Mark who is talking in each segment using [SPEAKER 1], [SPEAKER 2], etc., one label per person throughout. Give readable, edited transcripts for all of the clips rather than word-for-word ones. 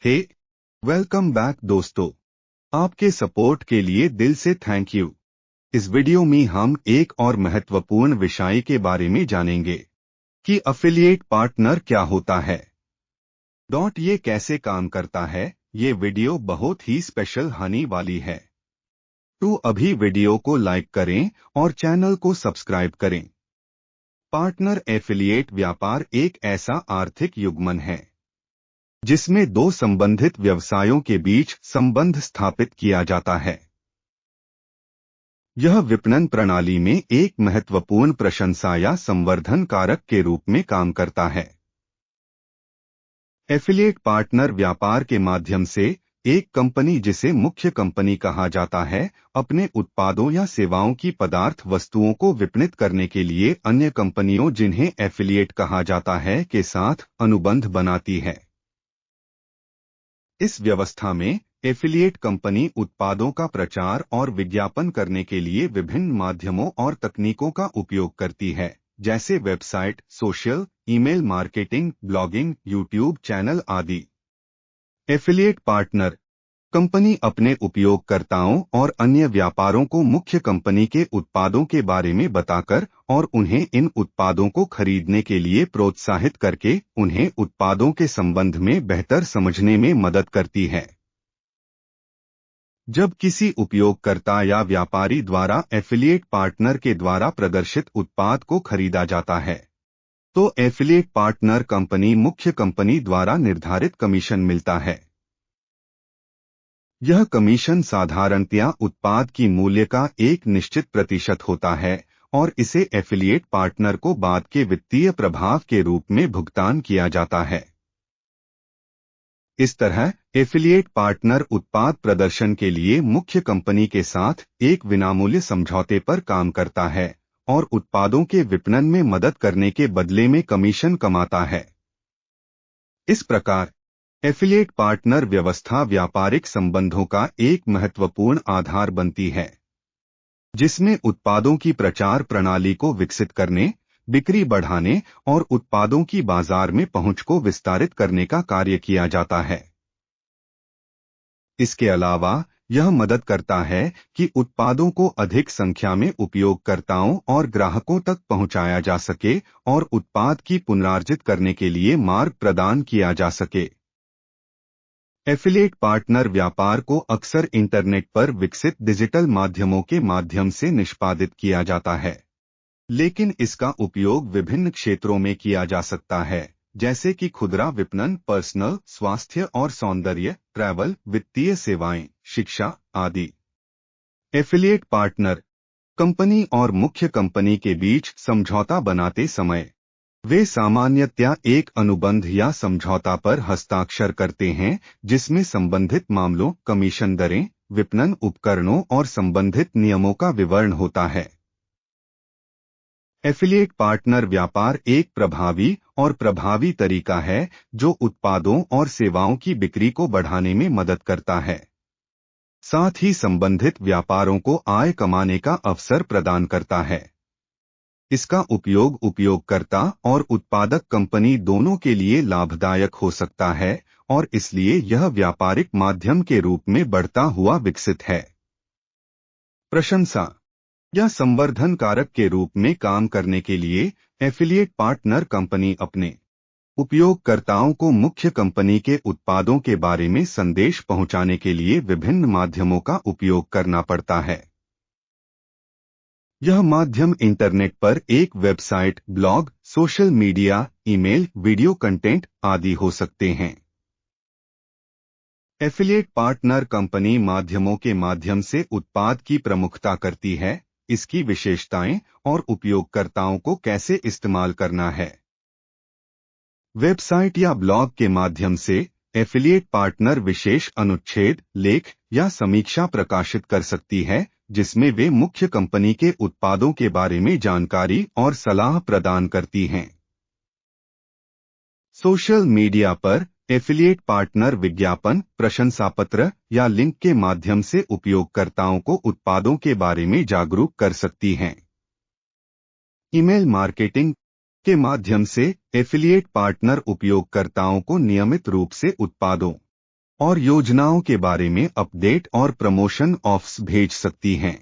[SPEAKER 1] हे, welcome back दोस्तों। आपके support के लिए दिल से थैंक यू। इस वीडियो में हम एक और महत्वपूर्ण विषय के बारे में जानेंगे कि अफिलिएट पार्टनर क्या होता है, ये कैसे काम करता है। ये वीडियो बहुत ही स्पेशल होने वाली है। तो अभी वीडियो को लाइक करें और चैनल को सब्सक्राइब करें। पार्टनर एफिलिएट व्यापार एक ऐसा आर्थिक युग्मन है जिसमें दो संबंधित व्यवसायों के बीच संबंध स्थापित किया जाता है। यह विपणन प्रणाली में एक महत्वपूर्ण प्रशंसा या संवर्धन कारक के रूप में काम करता है। एफिलिएट पार्टनर व्यापार के माध्यम से एक कंपनी, जिसे मुख्य कंपनी कहा जाता है, अपने उत्पादों या सेवाओं की पदार्थ वस्तुओं को विपणित करने के लिए अन्य कंपनियों, जिन्हें एफिलिएट कहा जाता है, के साथ अनुबंध बनाती है। इस व्यवस्था में एफिलिएट कंपनी उत्पादों का प्रचार और विज्ञापन करने के लिए विभिन्न माध्यमों और तकनीकों का उपयोग करती है, जैसे website, social, email marketing, blogging, YouTube channel आदि। एफिलिएट पार्टनर कंपनी अपने उपयोगकर्ताओं और अन्य व्यापारों को मुख्य कंपनी के उत्पादों के बारे में बताकर और उन्हें इन उत्पादों को खरीदने के लिए प्रोत्साहित करके उन्हें उत्पादों के संबंध में बेहतर समझने में मदद करती है। जब किसी उपयोगकर्ता या व्यापारी द्वारा एफिलिएट पार्टनर के द्वारा प्रदर्शित उत्पाद को खरीदा जाता है, तो एफिलिएट पार्टनर कंपनी मुख्य कंपनी द्वारा निर्धारित कमीशन मिलता है। यह कमीशन साधारणतया उत्पाद की मूल्य का एक निश्चित प्रतिशत होता है और इसे एफिलिएट पार्टनर को बाद के वित्तीय प्रभाव के रूप में भुगतान किया जाता है। इस तरह एफिलिएट पार्टनर उत्पाद प्रदर्शन के लिए मुख्य कंपनी के साथ एक विनामूल्य समझौते पर काम करता है और उत्पादों के विपणन में मदद करने के बदले में कमीशन कमाता है। इस प्रकार एफिलिएट पार्टनर व्यवस्था व्यापारिक संबंधों का एक महत्वपूर्ण आधार बनती है, जिसमें उत्पादों की प्रचार प्रणाली को विकसित करने, बिक्री बढ़ाने और उत्पादों की बाजार में पहुंच को विस्तारित करने का कार्य किया जाता है। इसके अलावा यह मदद करता है कि उत्पादों को अधिक संख्या में उपयोगकर्ताओं और ग्राहकों तक पहुंचाया जा सके और उत्पाद की पुनरार्जित करने के लिए मार्ग प्रदान किया जा सके। एफिलिएट पार्टनर व्यापार को अक्सर इंटरनेट पर विकसित डिजिटल माध्यमों के माध्यम से निष्पादित किया जाता है, लेकिन इसका उपयोग विभिन्न क्षेत्रों में किया जा सकता है, जैसे कि खुदरा विपणन, पर्सनल, स्वास्थ्य और सौंदर्य, ट्रैवल, वित्तीय सेवाएं, शिक्षा आदि। एफिलिएट पार्टनर कंपनी और मुख्य कंपनी के बीच समझौता बनाते समय वे सामान्यतया एक अनुबंध या समझौता पर हस्ताक्षर करते हैं, जिसमें संबंधित मामलों, कमीशन दरें, विपणन उपकरणों और संबंधित नियमों का विवरण होता है। एफिलिएट पार्टनर व्यापार एक प्रभावी तरीका है जो उत्पादों और सेवाओं की बिक्री को बढ़ाने में मदद करता है, साथ ही संबंधित व्यापारों को आय कमाने का अवसर प्रदान करता है। इसका उपयोग उपयोगकर्ता और उत्पादक कंपनी दोनों के लिए लाभदायक हो सकता है और इसलिए यह व्यापारिक माध्यम के रूप में बढ़ता हुआ विकसित है। प्रशंसा या संवर्धन कारक के रूप में काम करने के लिए एफिलिएट पार्टनर कंपनी अपने उपयोगकर्ताओं को मुख्य कंपनी के उत्पादों के बारे में संदेश पहुंचाने के लिए विभिन्न माध्यमों का उपयोग करना पड़ता है। यह माध्यम इंटरनेट पर एक website, blog, social media, email, video content आदि हो सकते हैं। एफिलिएट पार्टनर कंपनी माध्यमों के माध्यम से उत्पाद की प्रमुखता करती है, इसकी विशेषताएं और उपयोगकर्ताओं को कैसे इस्तेमाल करना है। वेबसाइट या ब्लॉग के माध्यम से एफिलिएट पार्टनर विशेष अनुच्छेद, लेख या समीक्षा प्रकाशित कर सकती है, जिसमें वे मुख्य कंपनी के उत्पादों के बारे में जानकारी और सलाह प्रदान करती हैं। सोशल मीडिया पर एफिलिएट पार्टनर विज्ञापन, प्रशंसापत्र या लिंक के माध्यम से उपयोगकर्ताओं को उत्पादों के बारे में जागरूक कर सकती हैं। ईमेल मार्केटिंग के माध्यम से एफिलिएट पार्टनर उपयोगकर्ताओं को नियमित रूप से उत्पादों और योजनाओं के बारे में अपडेट और प्रमोशन ऑफर्स भेज सकती हैं।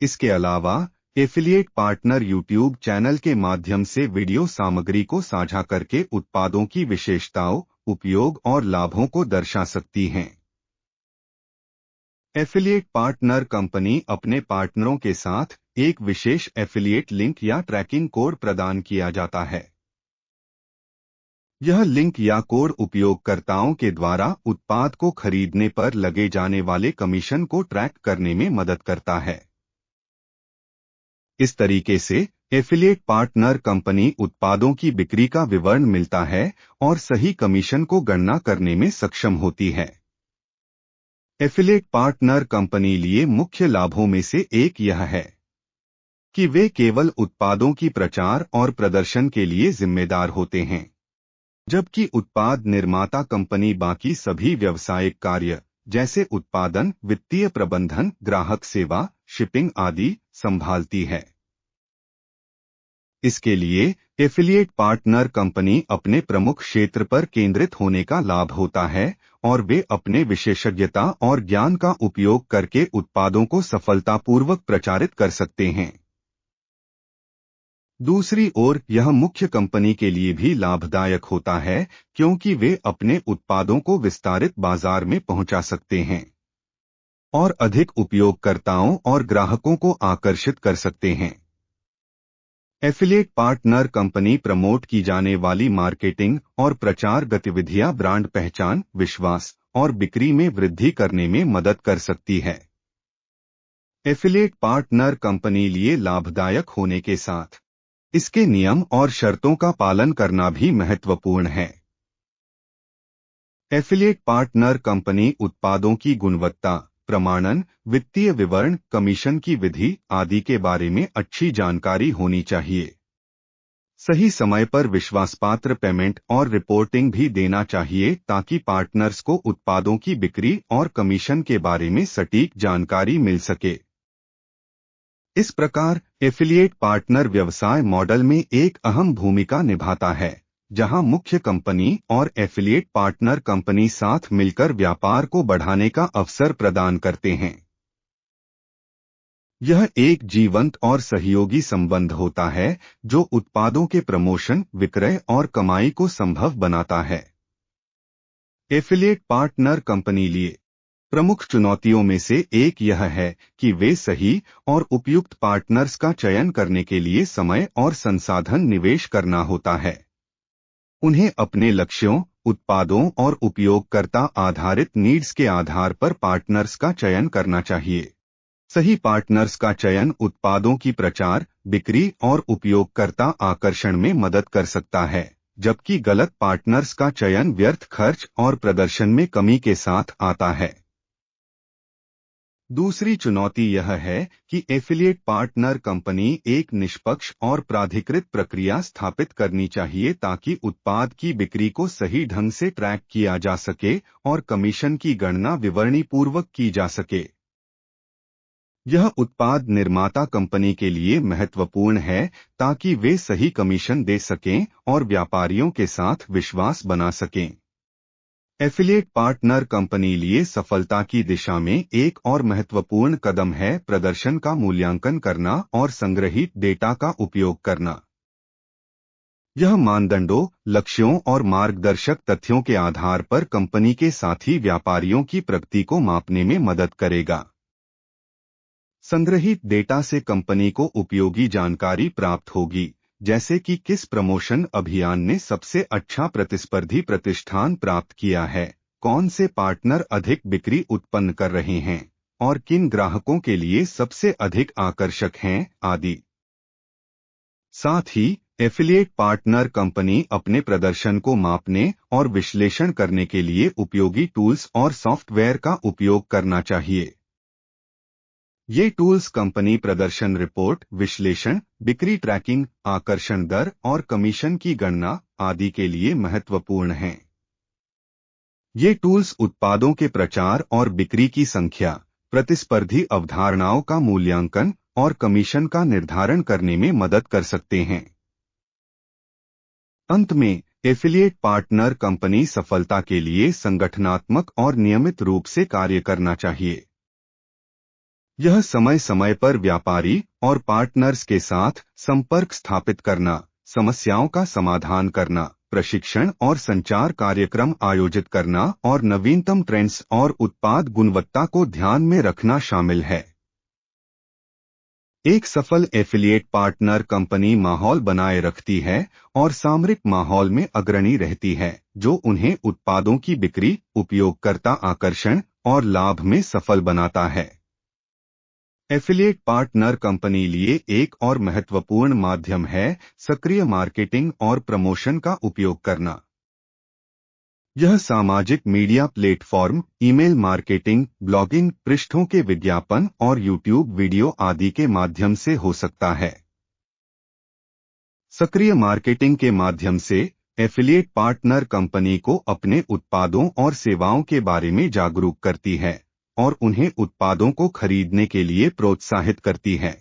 [SPEAKER 1] इसके अलावा एफिलिएट पार्टनर यूट्यूब चैनल के माध्यम से वीडियो सामग्री को साझा करके उत्पादों की विशेषताओं, उपयोग और लाभों को दर्शा सकती हैं। एफिलिएट पार्टनर कंपनी अपने पार्टनरों के साथ एक विशेष एफिलिएट लिंक या ट्रैकिंग कोड प्रदान किया जाता है। यह लिंक या कोड उपयोगकर्ताओं के द्वारा उत्पाद को खरीदने पर लगे जाने वाले कमीशन को ट्रैक करने में मदद करता है। इस तरीके से एफिलिएट पार्टनर कंपनी उत्पादों की बिक्री का विवरण मिलता है और सही कमीशन को गणना करने में सक्षम होती है। एफिलिएट पार्टनर कंपनी लिए मुख्य लाभों में से एक यह है कि वे केवल उत्पादों की प्रचार और प्रदर्शन के लिए जिम्मेदार होते हैं, जबकि उत्पाद निर्माता कंपनी बाकी सभी व्यावसायिक कार्य जैसे उत्पादन, वित्तीय प्रबंधन, ग्राहक सेवा, शिपिंग आदि संभालती है। इसके लिए एफिलिएट पार्टनर कंपनी अपने प्रमुख क्षेत्र पर केंद्रित होने का लाभ होता है और वे अपने विशेषज्ञता और ज्ञान का उपयोग करके उत्पादों को सफलतापूर्वक प्रचारित कर सकते हैं। दूसरी ओर यह मुख्य कंपनी के लिए भी लाभदायक होता है, क्योंकि वे अपने उत्पादों को विस्तारित बाजार में पहुंचा सकते हैं और अधिक उपयोगकर्ताओं और ग्राहकों को आकर्षित कर सकते हैं। एफिलिएट पार्टनर कंपनी प्रमोट की जाने वाली मार्केटिंग और प्रचार गतिविधियां ब्रांड पहचान, विश्वास और बिक्री में वृद्धि करने में मदद कर सकती है। एफिलिएट पार्टनर कंपनी लिए लाभदायक होने के साथ इसके नियम और शर्तों का पालन करना भी महत्वपूर्ण है। एफिलिएट पार्टनर कंपनी उत्पादों की गुणवत्ता, प्रमाणन, वित्तीय विवरण, कमीशन की विधि आदि के बारे में अच्छी जानकारी होनी चाहिए। सही समय पर विश्वासपात्र पेमेंट और रिपोर्टिंग भी देना चाहिए ताकि पार्टनर्स को उत्पादों की बिक्री और कमीशन के बारे में सटीक जानकारी मिल सके। इस प्रकार एफिलिएट पार्टनर व्यवसाय मॉडल में एक अहम भूमिका निभाता है, जहां मुख्य कंपनी और एफिलिएट पार्टनर कंपनी साथ मिलकर व्यापार को बढ़ाने का अवसर प्रदान करते हैं। यह एक जीवंत और सहयोगी संबंध होता है जो उत्पादों के प्रमोशन, विक्रय और कमाई को संभव बनाता है। एफिलिएट पार्टनर कंपनी लिए प्रमुख चुनौतियों में से एक यह है कि वे सही और उपयुक्त पार्टनर्स का चयन करने के लिए समय और संसाधन निवेश करना होता है। उन्हें अपने लक्ष्यों, उत्पादों और उपयोगकर्ता आधारित नीड्स के आधार पर पार्टनर्स का चयन करना चाहिए। सही पार्टनर्स का चयन उत्पादों की प्रचार, बिक्री और उपयोगकर्ता आकर्षण में मदद कर सकता है, जबकि गलत पार्टनर्स का चयन व्यर्थ खर्च और प्रदर्शन में कमी के साथ आता है। दूसरी चुनौती यह है कि एफिलिएट पार्टनर कंपनी एक निष्पक्ष और प्राधिकृत प्रक्रिया स्थापित करनी चाहिए ताकि उत्पाद की बिक्री को सही ढंग से ट्रैक किया जा सके और कमीशन की गणना विवरणीपूर्वक की जा सके। यह उत्पाद निर्माता कंपनी के लिए महत्वपूर्ण है ताकि वे सही कमीशन दे सकें और व्यापारियों के साथ विश्वास बना सकें। एफिलिएट पार्टनर कंपनी लिए सफलता की दिशा में एक और महत्वपूर्ण कदम है प्रदर्शन का मूल्यांकन करना और संग्रहीत डेटा का उपयोग करना। यह मानदंडों, लक्ष्यों और मार्गदर्शक तथ्यों के आधार पर कंपनी के साथी व्यापारियों की प्रगति को मापने में मदद करेगा। संग्रहीत डेटा से कंपनी को उपयोगी जानकारी प्राप्त होगी, जैसे कि किस प्रमोशन अभियान ने सबसे अच्छा प्रतिस्पर्धी प्रतिष्ठान प्राप्त किया है, कौन से पार्टनर अधिक बिक्री उत्पन्न कर रहे हैं और किन ग्राहकों के लिए सबसे अधिक आकर्षक हैं आदि। साथ ही एफिलिएट पार्टनर कंपनी अपने प्रदर्शन को मापने और विश्लेषण करने के लिए उपयोगी टूल्स और सॉफ्टवेयर का उपयोग करना चाहिए। ये टूल्स कंपनी प्रदर्शन रिपोर्ट, विश्लेषण, बिक्री ट्रैकिंग, आकर्षण दर और कमीशन की गणना आदि के लिए महत्वपूर्ण हैं। ये टूल्स उत्पादों के प्रचार और बिक्री की संख्या, प्रतिस्पर्धी अवधारणाओं का मूल्यांकन और कमीशन का निर्धारण करने में मदद कर सकते हैं। अंत में एफिलिएट पार्टनर कंपनी सफलता के लिए संगठनात्मक और नियमित रूप से कार्य करना चाहिए। यह समय समय पर व्यापारी और पार्टनर्स के साथ संपर्क स्थापित करना, समस्याओं का समाधान करना, प्रशिक्षण और संचार कार्यक्रम आयोजित करना और नवीनतम ट्रेंड्स और उत्पाद गुणवत्ता को ध्यान में रखना शामिल है। एक सफल एफिलिएट पार्टनर कंपनी माहौल बनाए रखती है और सामरिक माहौल में अग्रणी रहती है, जो उन्हें उत्पादों की बिक्री, उपयोगकर्ता आकर्षण और लाभ में सफल बनाता है। एफिलिएट पार्टनर कंपनी लिए एक और महत्वपूर्ण माध्यम है सक्रिय मार्केटिंग और प्रमोशन का उपयोग करना। यह सामाजिक media platform, email marketing, blogging, पृष्ठों के विज्ञापन और यूट्यूब वीडियो आदि के माध्यम से हो सकता है। सक्रिय मार्केटिंग के माध्यम से एफिलिएट पार्टनर कंपनी को अपने उत्पादों और सेवाओं के बारे में जागरूक करती है और उन्हें उत्पादों को खरीदने के लिए प्रोत्साहित करती है।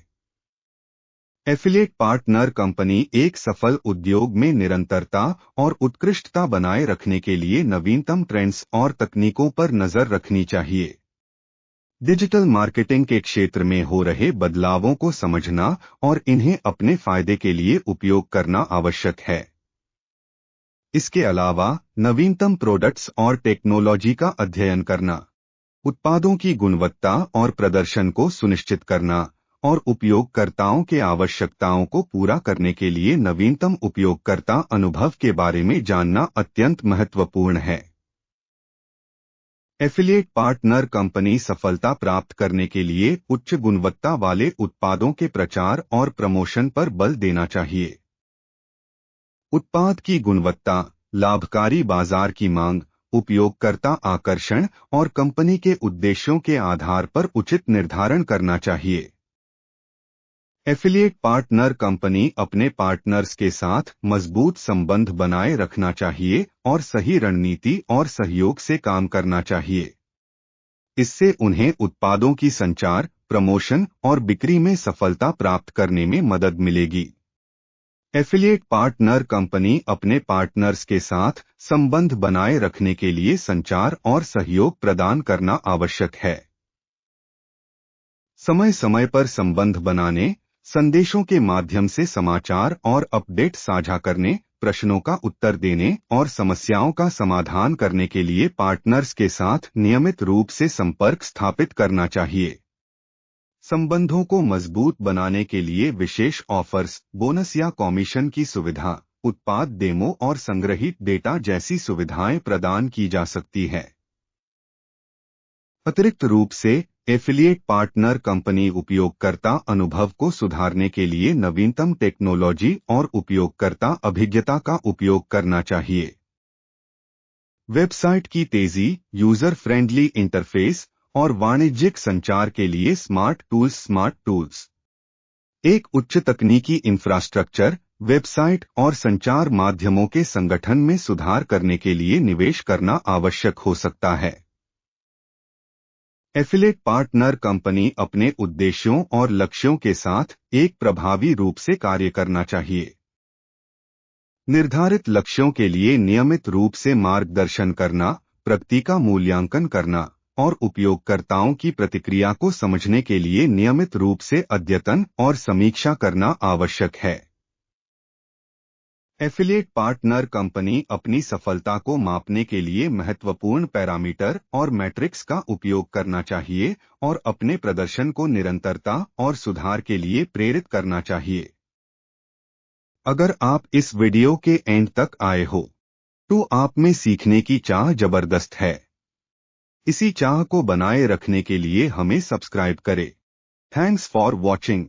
[SPEAKER 1] एफिलिएट पार्टनर कंपनी एक सफल उद्योग में निरंतरता और उत्कृष्टता बनाए रखने के लिए नवीनतम ट्रेंड्स और तकनीकों पर नजर रखनी चाहिए। डिजिटल मार्केटिंग के क्षेत्र में हो रहे बदलावों को समझना और इन्हें अपने फायदे के लिए उपयोग करना आवश्यक है। इसके अलावा नवीनतम प्रोडक्ट्स और टेक्नोलॉजी का अध्ययन करना, उत्पादों की गुणवत्ता और प्रदर्शन को सुनिश्चित करना और उपयोगकर्ताओं के आवश्यकताओं को पूरा करने के लिए नवीनतम उपयोगकर्ता अनुभव के बारे में जानना अत्यंत महत्वपूर्ण है। एफिलिएट पार्टनर कंपनी सफलता प्राप्त करने के लिए उच्च गुणवत्ता वाले उत्पादों के प्रचार और प्रमोशन पर बल देना चाहिए। उत्पाद की गुणवत्ता, लाभकारी बाजार की मांग, उपयोगकर्ता आकर्षण और कंपनी के उद्देश्यों के आधार पर उचित निर्धारण करना चाहिए। एफिलिएट पार्टनर कंपनी अपने पार्टनर्स के साथ मजबूत संबंध बनाए रखना चाहिए और सही रणनीति और सहयोग से काम करना चाहिए। इससे उन्हें उत्पादों की संचार, प्रमोशन और बिक्री में सफलता प्राप्त करने में मदद मिलेगी। एफिलिएट पार्टनर कंपनी अपने पार्टनर्स के साथ संबंध बनाए रखने के लिए संचार और सहयोग प्रदान करना आवश्यक है। समय समय पर संबंध बनाने, संदेशों के माध्यम से समाचार और अपडेट साझा करने, प्रश्नों का उत्तर देने और समस्याओं का समाधान करने के लिए पार्टनर्स के साथ नियमित रूप से संपर्क स्थापित करना चाहिए। संबंधों को मजबूत बनाने के लिए विशेष ऑफर्स, बोनस या कमीशन की सुविधा, उत्पाद डेमो और संग्रहित डेटा जैसी सुविधाएं प्रदान की जा सकती है। अतिरिक्त रूप से एफिलिएट पार्टनर कंपनी उपयोगकर्ता अनुभव को सुधारने के लिए नवीनतम टेक्नोलॉजी और उपयोगकर्ता अभिज्ञता का उपयोग करना चाहिए। वेबसाइट की तेजी, यूजर फ्रेंडली इंटरफेस और वाणिज्यिक संचार के लिए स्मार्ट टूल्स। एक उच्च तकनीकी इंफ्रास्ट्रक्चर, वेबसाइट और संचार माध्यमों के संगठन में सुधार करने के लिए निवेश करना आवश्यक हो सकता है। एफिलिएट पार्टनर कंपनी अपने उद्देश्यों और लक्ष्यों के साथ एक प्रभावी रूप से कार्य करना चाहिए। निर्धारित लक्ष्यों के लिए नियमित रूप से मार्गदर्शन करना, प्रगति का मूल्यांकन करना और उपयोगकर्ताओं की प्रतिक्रिया को समझने के लिए नियमित रूप से अद्यतन और समीक्षा करना आवश्यक है। एफिलिएट पार्टनर कंपनी अपनी सफलता को मापने के लिए महत्वपूर्ण पैरामीटर और मैट्रिक्स का उपयोग करना चाहिए और अपने प्रदर्शन को निरंतरता और सुधार के लिए प्रेरित करना चाहिए। अगर आप इस वीडियो के एंड तक आए हो, तो आप में सीखने की चाह जबरदस्त है। इसी चाह को बनाए रखने के लिए हमें सब्सक्राइब करें। Thanks for watching.